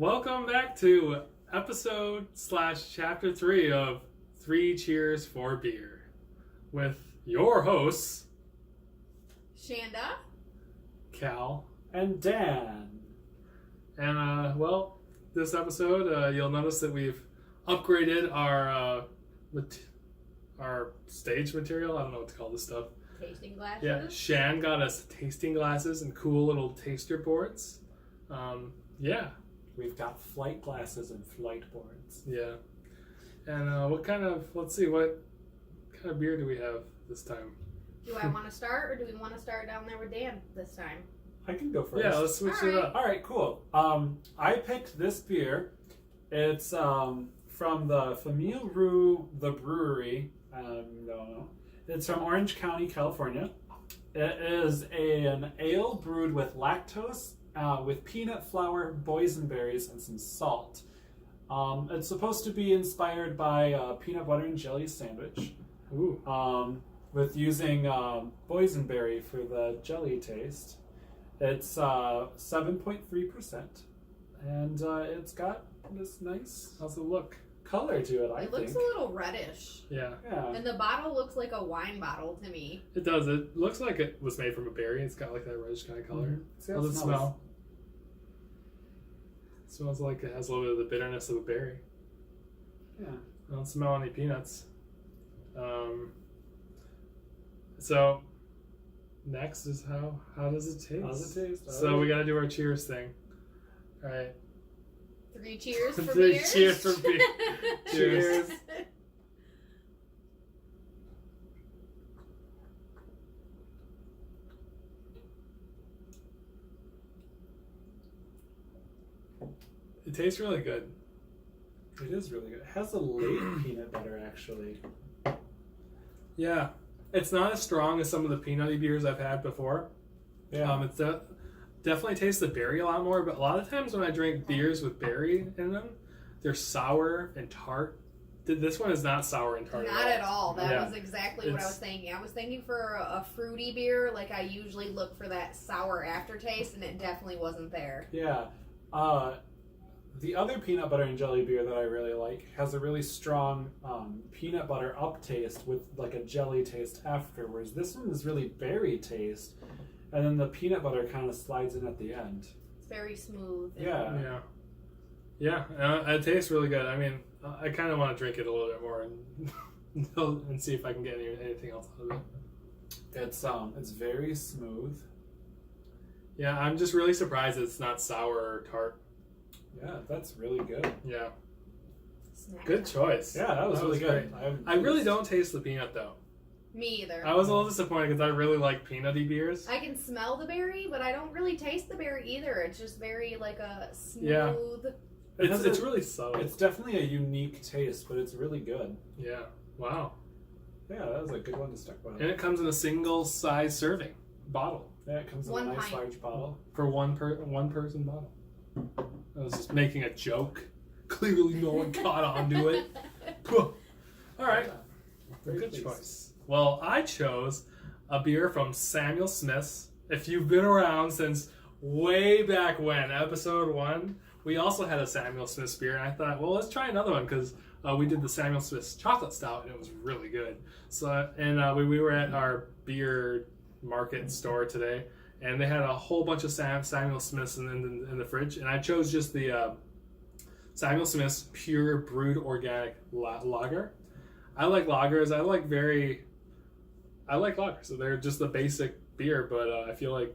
Welcome back to episode/chapter 3 of 3 Cheers for Beer with your hosts, Shanda, Cal, and Dan. And, this episode, you'll notice that we've upgraded our stage material. I don't know what to call this stuff. tasting glasses. Yeah, Shan got us tasting glasses and cool little taster boards. Yeah. We've got flight glasses and flight boards. Yeah. And what kind of beer do we have this time? Do I want to start, or do we want to start down there with Dan this time? I can go first. Yeah, let's switch it up. All right, cool. I picked this beer. It's from the Famille Rue, the Bruery. I don't know. It's from Orange County, California. It is an ale brewed with lactose, with peanut flour, boysenberries, and some salt. It's supposed to be inspired by a peanut butter and jelly sandwich. Ooh. With using boysenberry for the jelly taste. It's 7.3%, and it's got this nice, How's it look? color to it, I It think. looks a little reddish. Yeah. Yeah. And the bottle looks like a wine bottle to me. It does. It looks like it was made from a berry. It's got like that reddish kind of color. Mm-hmm. How does it smell? It smells like it has a little bit of the bitterness of a berry. Yeah. I don't smell any peanuts. So next is how does it taste? How does it taste? So we got to do our cheers thing. All right. 3 cheers for 3 beer. cheers for beer. Cheers. It tastes really good. It is really good. It has a late peanut butter, actually. Yeah. It's not as strong as some of the peanutty beers I've had before. Yeah. It's definitely tastes the berry a lot more, but a lot of times when I drink beers with berry in them, they're sour and tart. This one is not sour and tart. Not at all. That Yeah. was exactly what I was thinking. I was thinking for a fruity beer, like I usually look for that sour aftertaste, and it definitely wasn't there. Yeah. The other peanut butter and jelly beer that I really like has a really strong peanut butter up taste with like a jelly taste afterwards. This one is really berry taste, and then the peanut butter kind of slides in at the end. It's very smooth. Yeah. Yeah. It tastes really good. I mean, I kind of want to drink it a little bit more and see if I can get anything else out of it. It's very smooth. Yeah, I'm just really surprised it's not sour or tart. Yeah, that's really good. Yeah. Snack Good time. choice. Yeah, that was really good. I really don't taste the peanut though. Me either. I was a little disappointed because I really like peanutty beers. I can smell the berry, but I don't really taste the berry either. It's just very like a smooth. Yeah. It's really subtle. It's definitely a unique taste, but it's really good. Yeah. Wow. Yeah, that was a good one to start with. And it comes in a single size serving bottle Yeah, it comes in One a nice pint. large bottle. for one person bottle. I was just making a joke. Clearly, no one caught on to it. All right. Yeah. Very Good pleased. choice. Well, I chose a beer from Samuel Smith's. If you've been around since way back when, episode 1, we also had a Samuel Smith's beer, and I thought, well, let's try another one because we did the Samuel Smith's chocolate stout, and it was really good. So, and we were at our beer market store today, and they had a whole bunch of Samuel Smith's in the fridge, and I chose just the Samuel Smith's Pure Brewed Organic Lager. I like lagers. I like lagers. So they're just the basic beer, but I feel like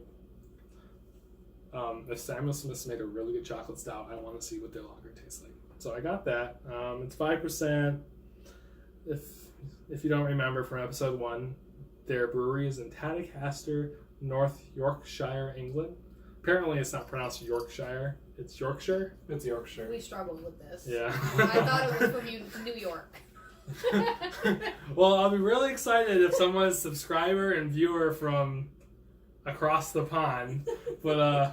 if Samuel Smith's made a really good chocolate stout, I want to see what their lager tastes like. So I got that. It's 5%. If you don't remember from episode 1, their brewery is in Tadcaster, North Yorkshire, England. Apparently it's not pronounced Yorkshire. It's Yorkshire. It's Yorkshire. We struggled with this. Yeah. I thought it was from New York. Well, I'll be really excited if someone's subscriber and viewer from across the pond. But I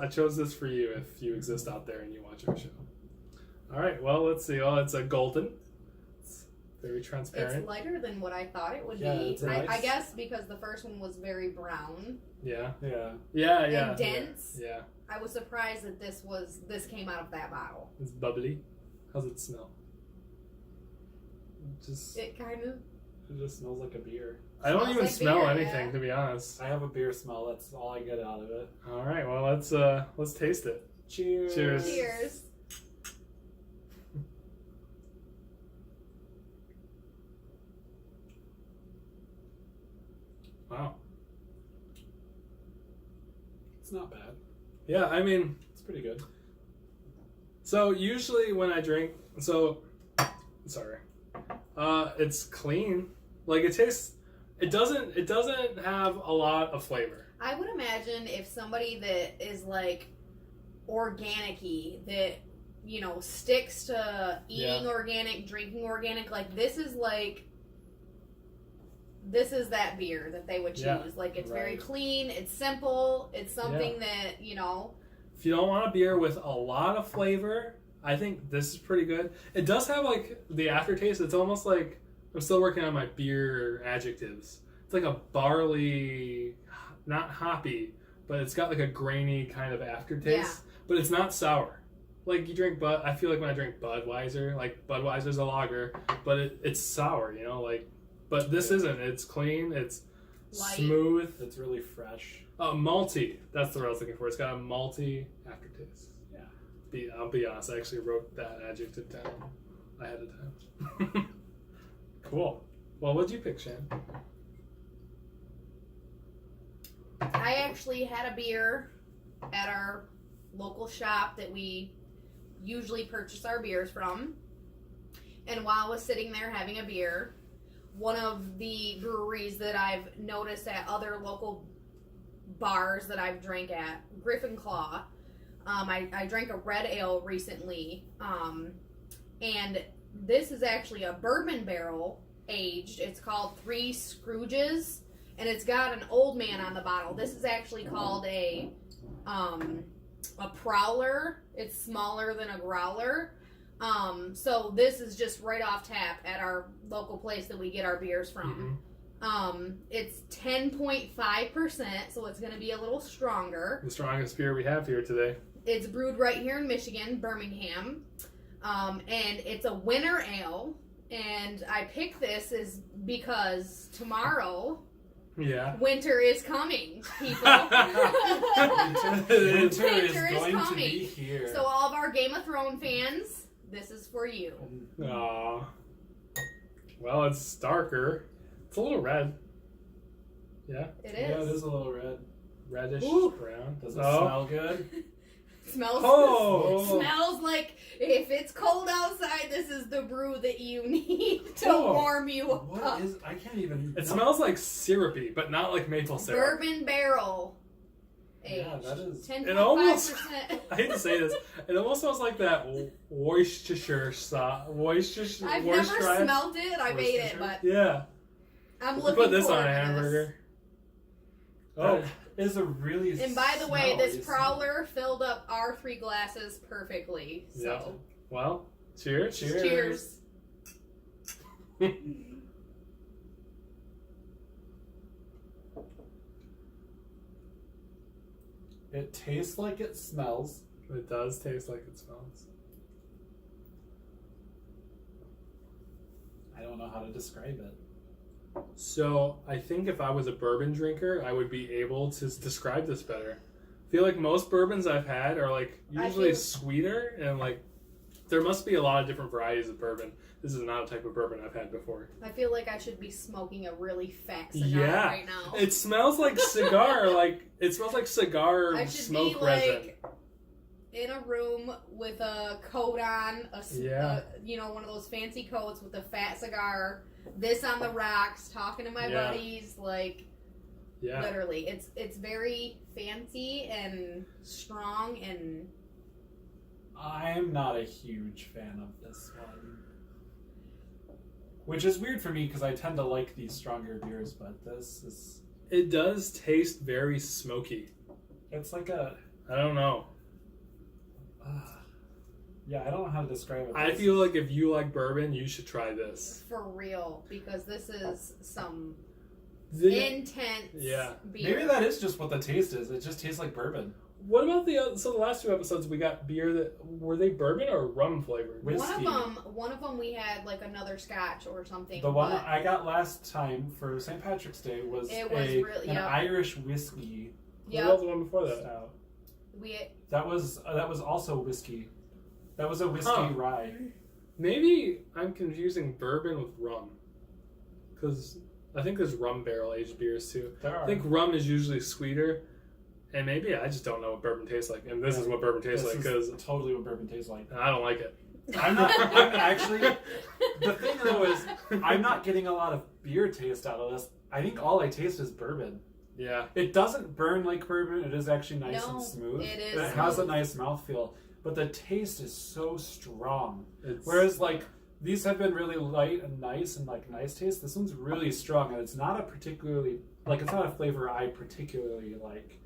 chose this for you if you exist out there and you watch our show. All right. Well, let's see. Oh, it's a golden. Very It's transparent. lighter than what I thought it would Yeah, be. it's nice. I guess because the first one was very brown Yeah. Yeah. Yeah. and dense. Yeah. I was surprised that this came out of that bottle. It's bubbly. How's it smell? Just It kind of. It just smells like a beer. I don't smells even like smell beer, anything yeah. to be honest. I have a beer smell. That's all I get out of it. All right, well let's taste it. Cheers. Cheers. Cheers. Wow. It's not bad. Yeah, I mean, It's pretty good. so usually when I drink, it's clean. Like it tastes. It doesn't have a lot of flavor. I would imagine if somebody that is like organic-y, that sticks to eating organic, drinking organic, like this is that beer that they would choose. Yeah, like it's very right. clean, it's simple, it's something that If you don't want a beer with a lot of flavor, I think this is pretty good. It does have like the aftertaste. It's almost like I'm still working on my beer adjectives. It's like a barley, not hoppy, but it's got like a grainy kind of aftertaste. But it's not sour. Like you drink I feel like when I drink Budweiser, like Budweiser's a lager, but it's sour, but this isn't. It's clean, it's Light. smooth. It's really fresh. Malty. That's the word I was looking for. It's got a malty aftertaste. Yeah. I'll be honest, I actually wrote that adjective down ahead of time. Cool. Well, what'd you pick, Shan? I actually had a beer at our local shop that we usually purchase our beers from. And while I was sitting there having a beer, one of the breweries that I've noticed at other local bars that I've drank at, Griffin Claw, I drank a red ale recently, and this is actually a bourbon barrel aged. It's called 3 Scrooges, and it's got an old man on the bottle. This is actually called a prowler. It's smaller than a growler. So this is just right off tap at our local place that we get our beers from. It's 10.5%, so it's going to be a little stronger. The strongest beer we have here today. It's brewed right here in Michigan, Birmingham. And it's a winter ale. And I picked this because tomorrow, winter is coming, people. Winter is Winter is going to coming. be here. So all of our Game of Thrones fans, this is for you. Aw. Well, it's darker. It's a little red. Yeah? It Yeah, it is. is a little red. Reddish Ooh. brown. Does it smell good? Smells Oh! smells like if it's cold outside, this is the brew that you need to Oh. warm you up. What is? I can't even. It smells like syrupy, but not like maple syrup. Bourbon barrel aged. Yeah, that is. 10.5%. It almost- I hate to say this. It almost smells like that Worcestershire sauce. I've never smelled it. I've ate it, Worcestershire? but Yeah. I'm You looking put this forward on a to hamburger. Oh, is a really. This. And by the way, this smelly prowler filled up our 3 glasses perfectly. So, Well, cheers. Cheers. It tastes like it smells. It does taste like it smells. I don't know how to describe it. So I think if I was a bourbon drinker, I would be able to describe this better. I feel like most bourbons I've had are like usually sweeter, and like there must be a lot of different varieties of bourbon. This is not a type of bourbon I've had before. I feel like I should be smoking a really fat cigar Yeah, right now. it smells like cigar. Like it smells like cigar I should smoke be resin. like in a room with a coat on, one of those fancy coats with a fat cigar, this on the rocks, talking to my buddies, literally. It's very fancy and strong, and I'm not a huge fan of this one. Which is weird for me because I tend to like these stronger beers, but this is... It does taste very smoky. It's like a... I don't know. Yeah, I don't know how to describe it. I feel like if you like bourbon, you should try this. For real, because this is some intense Yeah. beer. Maybe that is just what the taste is. It just tastes like bourbon. What about the last 2 episodes we got beer that were they bourbon or rum flavored? Whiskey. One of them we had like another scotch or something. The one I got last time for St. Patrick's Day was, an Irish whiskey. What about the one before that? Stout. we That was also whiskey. That was a whiskey rye. Maybe I'm confusing bourbon with rum, because I think there's rum barrel aged beers too. There are. I think rum is usually sweeter, and maybe I just don't know what bourbon tastes like, and this is what bourbon tastes like because totally what bourbon tastes like. I don't like it. I'm actually. The thing though is, I'm not getting a lot of beer taste out of this. I think all I taste is bourbon. Yeah. It doesn't burn like bourbon. It is actually nice No, and smooth. it is It has a smooth. nice mouthfeel, but the taste is so strong. It's, Whereas like these have been really light and nice and like nice taste. This one's really strong, and it's not a particularly it's not a flavor I particularly like.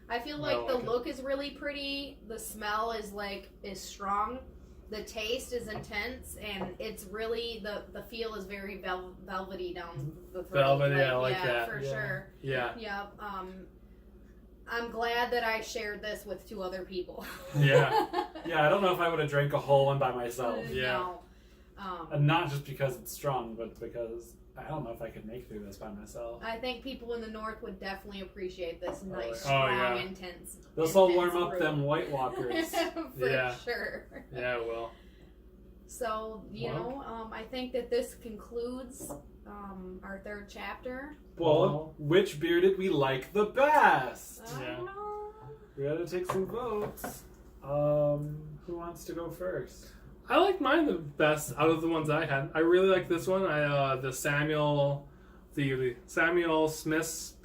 I feel I like don't the like it. look is really pretty. The smell is strong. The taste is intense, and it's really the feel is very velvety down the throat. Velvety, I like that. for Yeah. sure. yeah. Yep. I'm glad that I shared this with 2 other people. Yeah. Yeah, I don't know if I would have drank a whole one by myself, Yeah. No. and not just because it's strong, but because I don't know if I could make through this by myself. I think people in the north would definitely appreciate this nice, yeah. strong, Oh, yeah. intense. This will intense warm up brew. them White Walkers. For Yeah. sure. Yeah, well. So, I think that this concludes our 3rd chapter. Well, which beer did we like the best? I Yeah. don't know. We gotta take some votes. Who wants to go first? I like mine the best out of the ones I had. I really like this one. The Samuel Smith's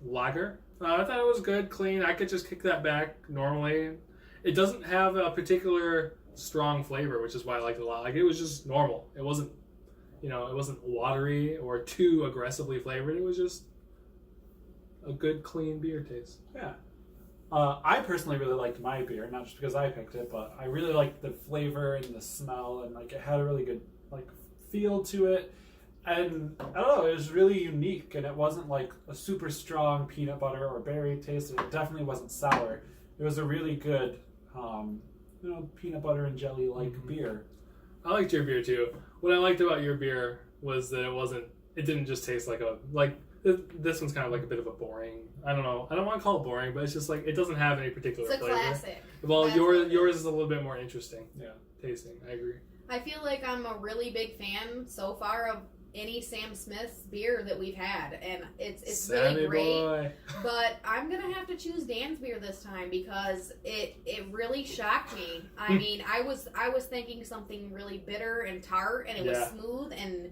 lager. I thought it was good, clean. I could just kick that back normally. It doesn't have a particular strong flavor, which is why I liked it a lot. Like it was just normal. It wasn't, it wasn't watery or too aggressively flavored. It was just a good, clean beer taste. Yeah. I personally really liked my beer, not just because I picked it, but I really liked the flavor and the smell, and like it had a really good feel to it. And I don't know, it was really unique, and it wasn't like a super strong peanut butter or berry taste. It definitely wasn't sour. It was a really good, peanut butter and jelly beer. I liked your beer too. What I liked about your beer was that it didn't just taste this one's kind of like a bit of a boring. I don't know. I don't want to call it boring, but it's just like it doesn't have any particular It's a flavor. classic. Well, That's yours is a little bit more interesting. Yeah. Tasting. I agree. I feel like I'm a really big fan so far of any Sam Smith's beer that we've had, and it's Sammy really great. boy. But I'm gonna have to choose Dan's beer this time because it really shocked me. I mean, I was thinking something really bitter and tart, and it was smooth, and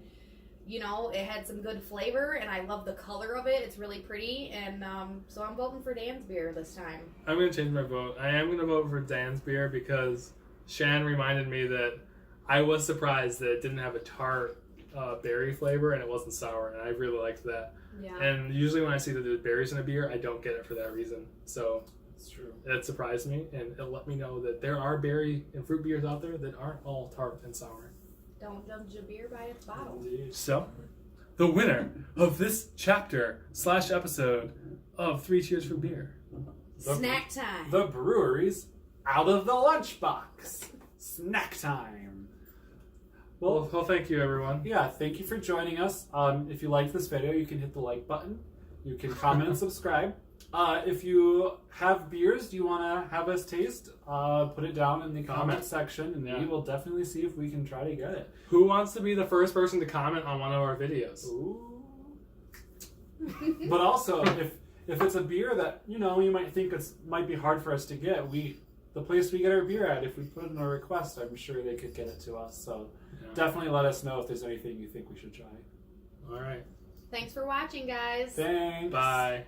it had some good flavor, and I love the color of it. It's really pretty, and so I'm voting for Dan's beer this time. I'm going to change my vote. I am going to vote for Dan's beer because Shan reminded me that I was surprised that it didn't have a tart berry flavor and it wasn't sour, and I really liked that. Yeah. And usually when I see that there's berries in a beer, I don't get it for that reason. So It's true. it surprised me, and it let me know that there are berry and fruit beers out there that aren't all tart and sour. Don't judge a beer by its bottle. Indeed. So, the winner of this chapter/episode of 3 Cheers for Beer. Snack time. The breweries out of the lunchbox. Snack time. Well, thank you, everyone. Yeah, thank you for joining us. If you liked this video, you can hit the like button. You can comment and subscribe. If you have beers you want to have us taste, put it down in the comment section, and we will definitely see if we can try to get it. Who wants to be the first person to comment on one of our videos? Ooh. But also, if it's a beer that you might think might be hard for us to get, the place we get our beer at, if we put in a request, I'm sure they could get it to us. So definitely let us know if there's anything you think we should try. All right. Thanks for watching, guys. Thanks. Bye.